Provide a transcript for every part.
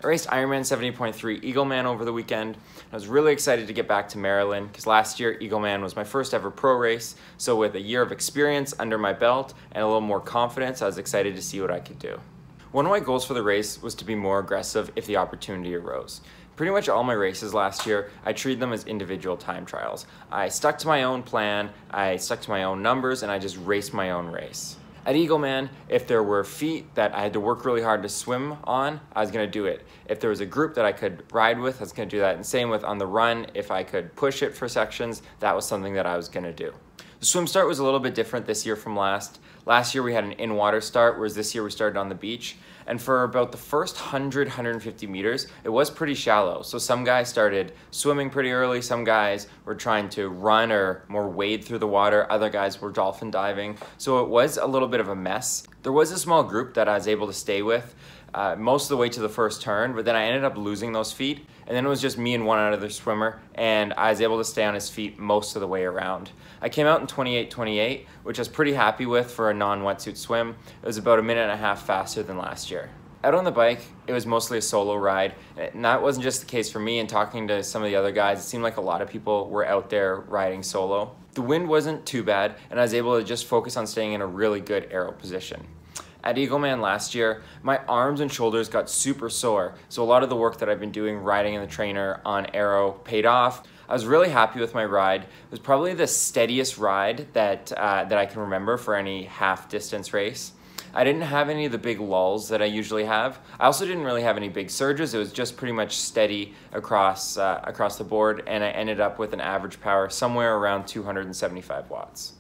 I raced Ironman 70.3 Eagleman over the weekend. I was really excited to get back to Maryland because last year Eagleman was my first ever pro race. So with a year of experience under my belt and a little more confidence, I was excited to see what I could do. One of my goals for the race was to be more aggressive if the opportunity arose. Pretty much all my races last year, I treated them as individual time trials. I stuck to my own plan, I stuck to my own numbers, and I just raced my own race. At Eagleman, if there were feet that I had to work really hard to swim on, I was gonna do it. If there was a group that I could ride with, I was gonna do that. And same with on the run, if I could push it for sections, that was something that I was gonna do. The swim start was a little bit different this year from last. Last year we had an in-water start, whereas this year we started on the beach. And for about the first 100, 150 meters, it was pretty shallow. So some guys started swimming pretty early, some guys were trying to run or more wade through the water, other guys were dolphin diving. So it was a little bit of a mess. There was a small group that I was able to stay with most of the way to the first turn, but then I ended up losing those feet. And then it was just me and one other swimmer, and I was able to stay on his feet most of the way around. I came out in 28:28, which I was pretty happy with for a non-wetsuit swim. It was about a minute and a half faster than last year. Out on the bike, it was mostly a solo ride, and that wasn't just the case for me. And talking to some of the other guys, it seemed like a lot of people were out there riding solo. The wind wasn't too bad, and I was able to just focus on staying in a really good aero position. At Eagleman last year, my arms and shoulders got super sore, so a lot of the work that I've been doing riding in the trainer on aero paid off. I was really happy with my ride. It was probably the steadiest ride that I can remember for any half distance race. I didn't have any of the big lulls that I usually have. I also didn't really have any big surges. It was just pretty much steady across the board, and I ended up with an average power somewhere around 275 watts.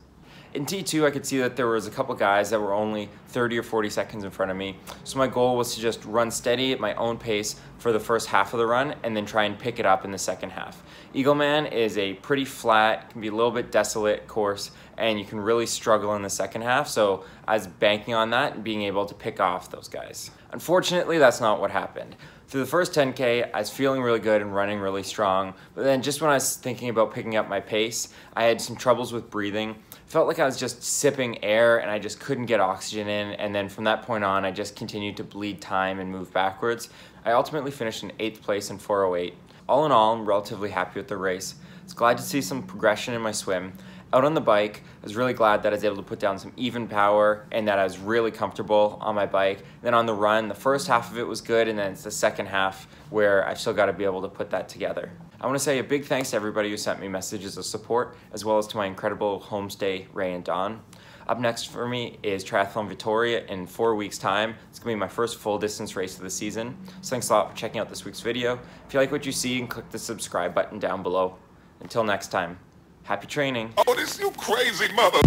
In T2, I could see that there was a couple guys that were only 30 or 40 seconds in front of me. So my goal was to just run steady at my own pace for the first half of the run and then try and pick it up in the second half. Eagleman is a pretty flat, can be a little bit desolate course, and you can really struggle in the second half. So I was banking on that and being able to pick off those guys. Unfortunately, that's not what happened. Through the first 10K, I was feeling really good and running really strong. But then just when I was thinking about picking up my pace, I had some troubles with breathing. Felt like I was just sipping air and I just couldn't get oxygen in. And then from that point on, I just continued to bleed time and move backwards. I ultimately finished in 8th place in 4:08. All in all, I'm relatively happy with the race. I was glad to see some progression in my swim. Out on the bike, I was really glad that I was able to put down some even power and that I was really comfortable on my bike. Then on the run, the first half of it was good, and then it's the second half where I've still got to be able to put that together. I want to say a big thanks to everybody who sent me messages of support, as well as to my incredible homestay, Ray and Dawn. Up next for me is Triathlon Vitoria in 4 weeks' time. It's going to be my first full distance race of the season. So thanks a lot for checking out this week's video. If you like what you see, you can click the subscribe button down below. Until next time. Happy training. Oh, this you crazy mother.